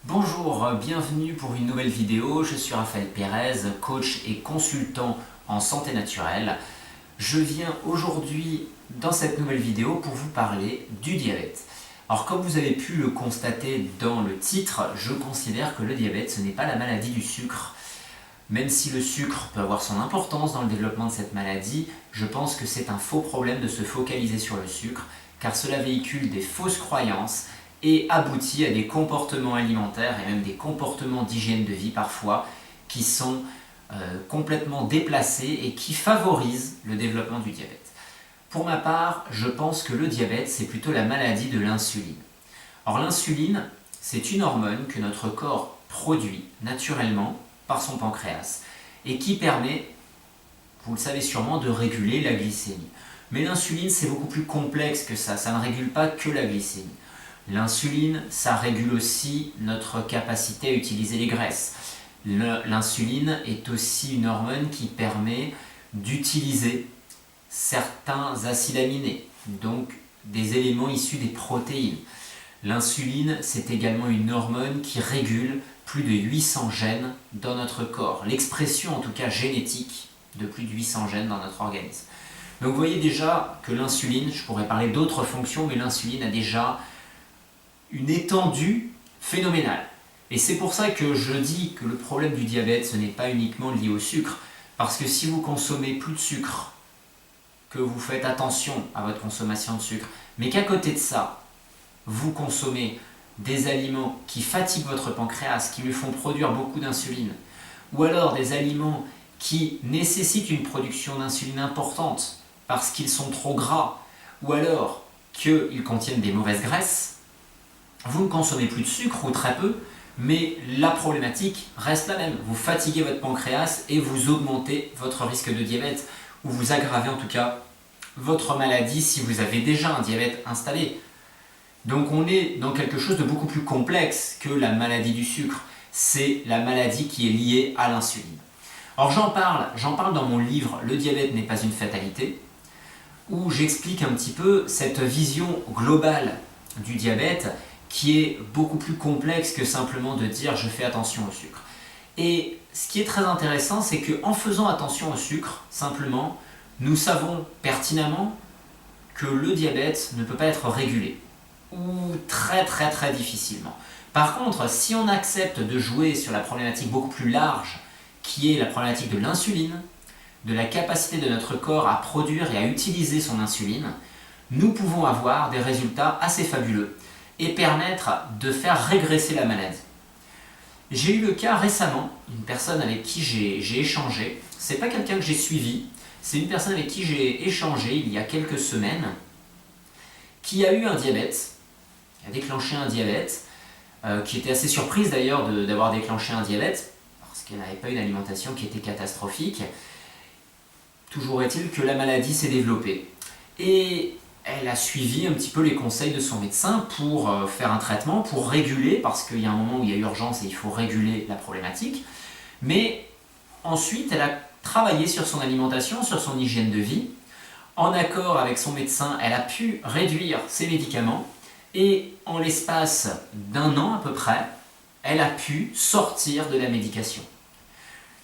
Bonjour, bienvenue pour une nouvelle vidéo. Je suis Raphaël Pérez, coach et consultant en santé naturelle. Je viens aujourd'hui dans cette nouvelle vidéo pour vous parler du diabète. Alors comme vous avez pu le constater dans le titre, je considère que le diabète ce n'est pas la maladie du sucre. Même si le sucre peut avoir son importance dans le développement de cette maladie, je pense que c'est un faux problème de se focaliser sur le sucre, car cela véhicule des fausses croyances et aboutit à des comportements alimentaires et même des comportements d'hygiène de vie parfois qui sont complètement déplacés et qui favorisent le développement du diabète. Pour ma part, je pense que le diabète c'est plutôt la maladie de l'insuline. Or l'insuline, c'est une hormone que notre corps produit naturellement par son pancréas et qui permet, vous le savez sûrement, de réguler la glycémie. Mais l'insuline c'est beaucoup plus complexe que ça ne régule pas que la glycémie. L'insuline, ça régule aussi notre capacité à utiliser les graisses. L'insuline est aussi une hormone qui permet d'utiliser certains acides aminés, donc des éléments issus des protéines. L'insuline, c'est également une hormone qui régule plus de 800 gènes dans notre corps. L'expression, en tout cas génétique, de plus de 800 gènes dans notre organisme. Donc vous voyez déjà que l'insuline, je pourrais parler d'autres fonctions, mais l'insuline a déjà une étendue phénoménale. Et c'est pour ça que je dis que le problème du diabète, ce n'est pas uniquement lié au sucre, parce que si vous consommez plus de sucre, que vous faites attention à votre consommation de sucre, mais qu'à côté de ça, vous consommez des aliments qui fatiguent votre pancréas, qui lui font produire beaucoup d'insuline, ou alors des aliments qui nécessitent une production d'insuline importante parce qu'ils sont trop gras, ou alors qu'ils contiennent des mauvaises graisses, vous ne consommez plus de sucre ou très peu, mais la problématique reste la même. Vous fatiguez votre pancréas et vous augmentez votre risque de diabète, ou vous aggravez en tout cas votre maladie si vous avez déjà un diabète installé. Donc on est dans quelque chose de beaucoup plus complexe que la maladie du sucre. C'est la maladie qui est liée à l'insuline. Alors j'en parle dans mon livre « Le diabète n'est pas une fatalité » où j'explique un petit peu cette vision globale du diabète qui est beaucoup plus complexe que simplement de dire je fais attention au sucre. Et ce qui est très intéressant, c'est qu'en faisant attention au sucre, simplement, nous savons pertinemment que le diabète ne peut pas être régulé, ou très difficilement. Par contre, si on accepte de jouer sur la problématique beaucoup plus large, qui est la problématique de l'insuline, de la capacité de notre corps à produire et à utiliser son insuline, nous pouvons avoir des résultats assez fabuleux et permettre de faire régresser la maladie. J'ai eu le cas récemment, une personne avec qui j'ai échangé, c'est pas quelqu'un que j'ai suivi, c'est une personne avec qui j'ai échangé il y a quelques semaines, qui a eu un diabète, qui a déclenché un diabète, qui était assez surprise d'ailleurs d'avoir déclenché un diabète, parce qu'elle n'avait pas une alimentation qui était catastrophique. Toujours est-il que la maladie s'est développée. Et elle a suivi un petit peu les conseils de son médecin pour faire un traitement, pour réguler, parce qu'il y a un moment où il y a urgence et il faut réguler la problématique. Mais ensuite, elle a travaillé sur son alimentation, sur son hygiène de vie. En accord avec son médecin, elle a pu réduire ses médicaments et en l'espace d'un an à peu près, elle a pu sortir de la médication.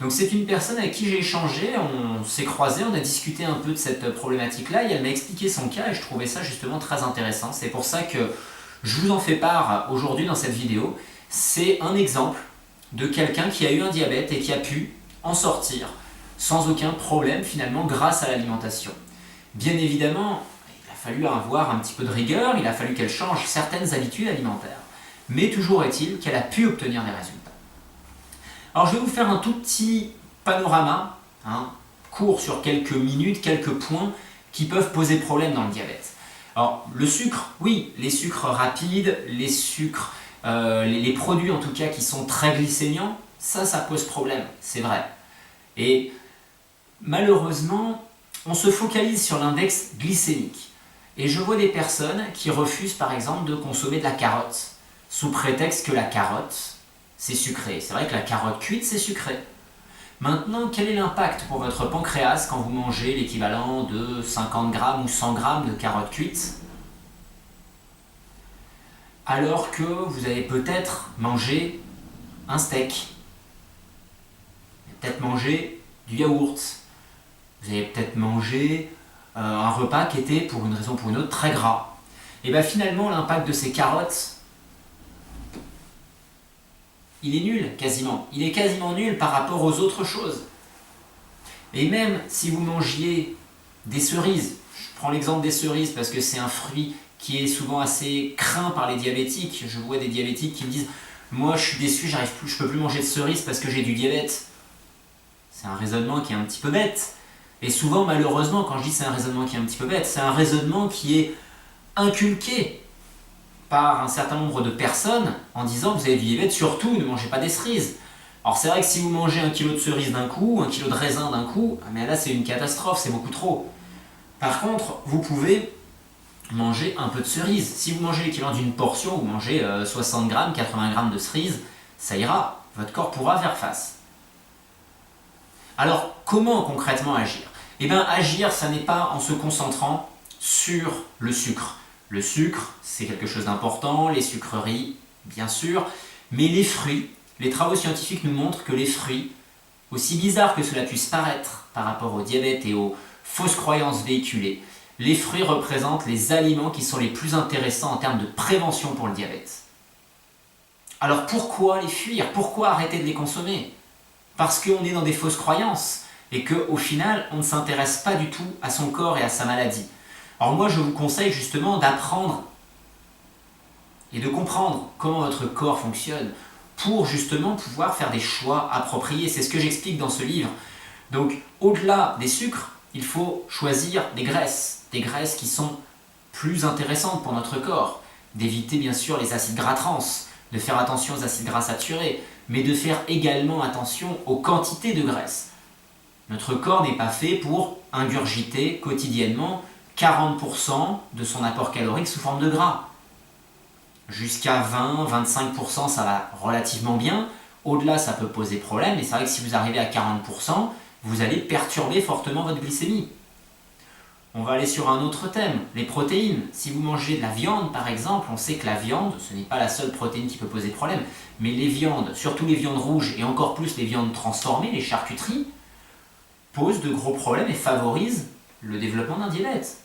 Donc c'est une personne avec qui j'ai échangé, on s'est croisés, on a discuté un peu de cette problématique-là et elle m'a expliqué son cas et je trouvais ça justement très intéressant. C'est pour ça que je vous en fais part aujourd'hui dans cette vidéo. C'est un exemple de quelqu'un qui a eu un diabète et qui a pu en sortir sans aucun problème finalement grâce à l'alimentation. Bien évidemment, il a fallu avoir un petit peu de rigueur, il a fallu qu'elle change certaines habitudes alimentaires. Mais toujours est-il qu'elle a pu obtenir des résultats. Alors je vais vous faire un tout petit panorama, court sur quelques minutes, quelques points qui peuvent poser problème dans le diabète. Alors le sucre, oui, les sucres rapides, les sucres, les produits en tout cas qui sont très glycémiants, ça pose problème, c'est vrai. Et malheureusement, on se focalise sur l'index glycémique. Et je vois des personnes qui refusent par exemple de consommer de la carotte, sous prétexte que la carotte, c'est sucré. C'est vrai que la carotte cuite, c'est sucré. Maintenant, quel est l'impact pour votre pancréas quand vous mangez l'équivalent de 50 grammes ou 100 grammes de carottes cuites? alors que vous avez peut-être mangé un steak, peut-être mangé du yaourt, vous avez peut-être mangé un repas qui était pour une raison ou pour une autre très gras. Et bien finalement l'impact de ces carottes, il est nul quasiment. Il est quasiment nul par rapport aux autres choses. Et même si vous mangiez des cerises, je prends l'exemple des cerises parce que c'est un fruit qui est souvent assez craint par les diabétiques. Je vois des diabétiques qui me disent « Moi je suis déçu, je ne peux plus manger de cerises parce que j'ai du diabète ». C'est un raisonnement qui est un petit peu bête. Et souvent, malheureusement, quand je dis c'est un raisonnement qui est un petit peu bête, c'est un raisonnement qui est inculqué par un certain nombre de personnes en disant vous avez du diabète, surtout ne mangez pas des cerises. Alors c'est vrai que si vous mangez 1 kg de cerises d'un coup, 1 kg de raisin d'un coup, mais là c'est une catastrophe, c'est beaucoup trop. Par contre, vous pouvez manger un peu de cerises. Si vous mangez l'équivalent d'une portion, vous mangez 60 grammes, 80 grammes de cerises, ça ira, votre corps pourra faire face. Alors comment concrètement agir ? Eh bien agir, ça n'est pas en se concentrant sur le sucre. Le sucre, c'est quelque chose d'important, les sucreries, bien sûr, mais les fruits, les travaux scientifiques nous montrent que les fruits, aussi bizarres que cela puisse paraître par rapport au diabète et aux fausses croyances véhiculées, les fruits représentent les aliments qui sont les plus intéressants en termes de prévention pour le diabète. Alors pourquoi les fuir ? Pourquoi arrêter de les consommer ? Parce qu'on est dans des fausses croyances et qu'au final, on ne s'intéresse pas du tout à son corps et à sa maladie. Alors moi, je vous conseille justement d'apprendre et de comprendre comment votre corps fonctionne pour justement pouvoir faire des choix appropriés. C'est ce que j'explique dans ce livre. Donc, au-delà des sucres, il faut choisir des graisses qui sont plus intéressantes pour notre corps, d'éviter bien sûr les acides gras trans, de faire attention aux acides gras saturés, mais de faire également attention aux quantités de graisse. Notre corps n'est pas fait pour ingurgiter quotidiennement 40% de son apport calorique sous forme de gras. Jusqu'à 20-25%, ça va relativement bien. Au-delà, ça peut poser problème. Et c'est vrai que si vous arrivez à 40%, vous allez perturber fortement votre glycémie. On va aller sur un autre thème, les protéines. Si vous mangez de la viande, par exemple, on sait que la viande, ce n'est pas la seule protéine qui peut poser problème, mais les viandes, surtout les viandes rouges et encore plus les viandes transformées, les charcuteries, posent de gros problèmes et favorisent le développement d'un diabète.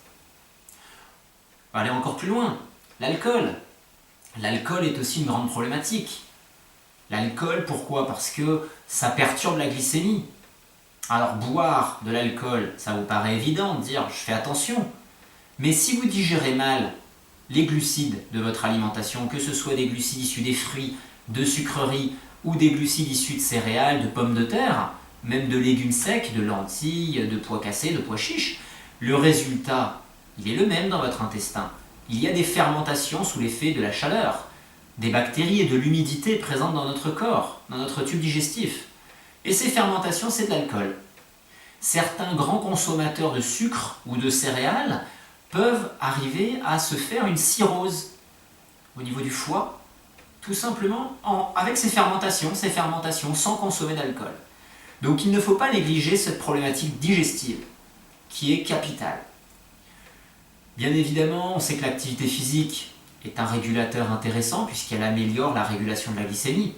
On va aller encore plus loin. L'alcool. L'alcool est aussi une grande problématique. L'alcool, pourquoi ? Parce que ça perturbe la glycémie. Alors boire de l'alcool, ça vous paraît évident de dire « je fais attention ». Mais si vous digérez mal les glucides de votre alimentation, que ce soit des glucides issus des fruits, de sucreries ou des glucides issus de céréales, de pommes de terre, même de légumes secs, de lentilles, de pois cassés, de pois chiches, le résultat, il est le même dans votre intestin. Il y a des fermentations sous l'effet de la chaleur, des bactéries et de l'humidité présentes dans notre corps, dans notre tube digestif. Et ces fermentations, c'est de l'alcool. Certains grands consommateurs de sucre ou de céréales peuvent arriver à se faire une cirrhose au niveau du foie, tout simplement avec ces fermentations sans consommer d'alcool. Donc il ne faut pas négliger cette problématique digestive qui est capitale. Bien évidemment, on sait que l'activité physique est un régulateur intéressant puisqu'elle améliore la régulation de la glycémie.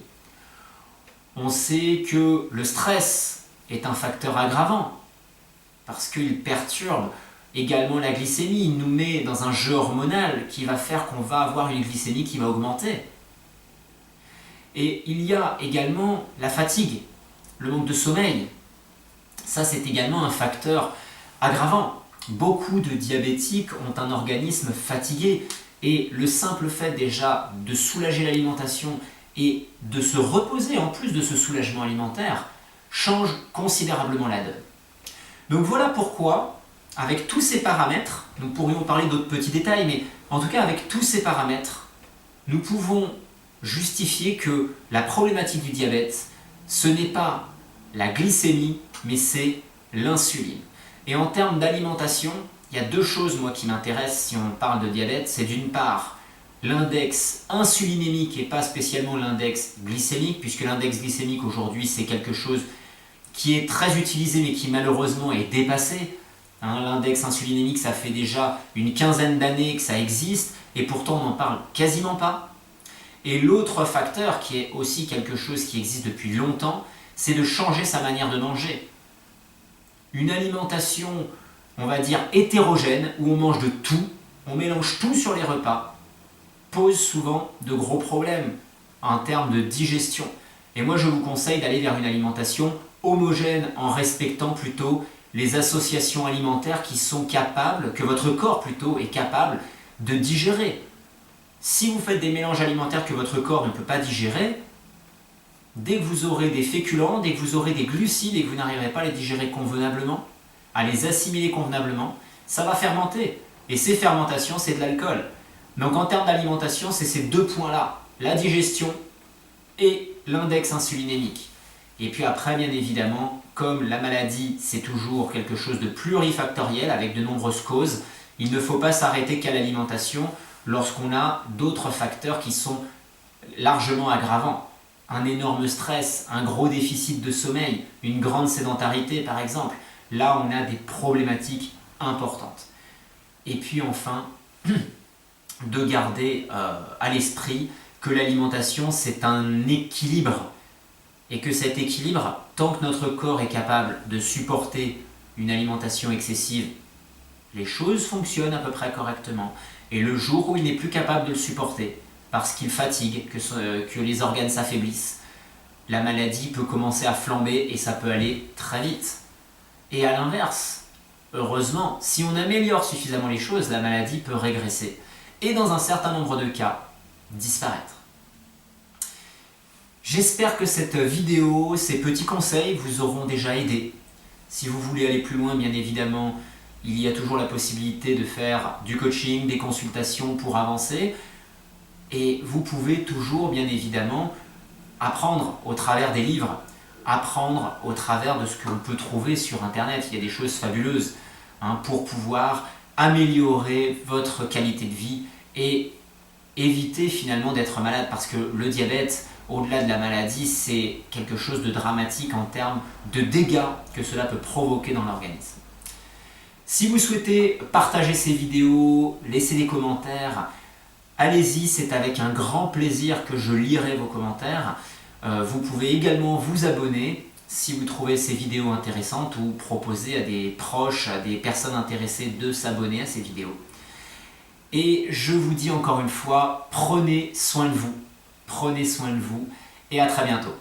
On sait que le stress est un facteur aggravant parce qu'il perturbe également la glycémie, il nous met dans un jeu hormonal qui va faire qu'on va avoir une glycémie qui va augmenter. Et il y a également la fatigue, le manque de sommeil. Ça, c'est également un facteur aggravant. Beaucoup de diabétiques ont un organisme fatigué et le simple fait déjà de soulager l'alimentation et de se reposer en plus de ce soulagement alimentaire change considérablement la donne. Donc voilà pourquoi, avec tous ces paramètres, nous pourrions parler d'autres petits détails, mais en tout cas avec tous ces paramètres, nous pouvons justifier que la problématique du diabète, ce n'est pas la glycémie, mais c'est l'insuline. Et en termes d'alimentation, il y a deux choses moi qui m'intéressent si on parle de diabète, c'est d'une part l'index insulinémique et pas spécialement l'index glycémique, puisque l'index glycémique aujourd'hui c'est quelque chose qui est très utilisé mais qui malheureusement est dépassé. L'index insulinémique, ça fait déjà une quinzaine d'années que ça existe et pourtant on n'en parle quasiment pas. Et l'autre facteur, qui est aussi quelque chose qui existe depuis longtemps, c'est de changer sa manière de manger. Une alimentation, on va dire, hétérogène, où on mange de tout, on mélange tout sur les repas, pose souvent de gros problèmes en termes de digestion. Et moi, je vous conseille d'aller vers une alimentation homogène en respectant plutôt les associations alimentaires qui sont capables, que votre corps plutôt est capable de digérer. Si vous faites des mélanges alimentaires que votre corps ne peut pas digérer, dès que vous aurez des féculents, dès que vous aurez des glucides et que vous n'arriverez pas à les digérer convenablement, à les assimiler convenablement, ça va fermenter. Et ces fermentations, c'est de l'alcool. Donc en termes d'alimentation, c'est ces deux points-là, la digestion et l'index insulinémique. Et puis après, bien évidemment, comme la maladie, c'est toujours quelque chose de plurifactoriel avec de nombreuses causes, il ne faut pas s'arrêter qu'à l'alimentation lorsqu'on a d'autres facteurs qui sont largement aggravants. Un énorme stress, un gros déficit de sommeil, une grande sédentarité par exemple. Là, on a des problématiques importantes. Et puis enfin, de garder à l'esprit que l'alimentation, c'est un équilibre. Et que cet équilibre, tant que notre corps est capable de supporter une alimentation excessive, les choses fonctionnent à peu près correctement. Et le jour où il n'est plus capable de le supporter, parce qu'il fatigue, que les organes s'affaiblissent, la maladie peut commencer à flamber et ça peut aller très vite. Et à l'inverse, heureusement, si on améliore suffisamment les choses, la maladie peut régresser. Et dans un certain nombre de cas, disparaître. J'espère que cette vidéo, ces petits conseils vous auront déjà aidé. Si vous voulez aller plus loin, bien évidemment, il y a toujours la possibilité de faire du coaching, des consultations pour avancer. Et vous pouvez toujours, bien évidemment, apprendre au travers des livres, apprendre au travers de ce que l'on peut trouver sur Internet. Il y a des choses fabuleuses pour pouvoir améliorer votre qualité de vie et éviter finalement d'être malade. Parce que le diabète, au-delà de la maladie, c'est quelque chose de dramatique en termes de dégâts que cela peut provoquer dans l'organisme. Si vous souhaitez partager ces vidéos, laisser des commentaires, allez-y, c'est avec un grand plaisir que je lirai vos commentaires. Vous pouvez également vous abonner si vous trouvez ces vidéos intéressantes ou proposer à des proches, à des personnes intéressées de s'abonner à ces vidéos. Et je vous dis encore une fois, prenez soin de vous et à très bientôt.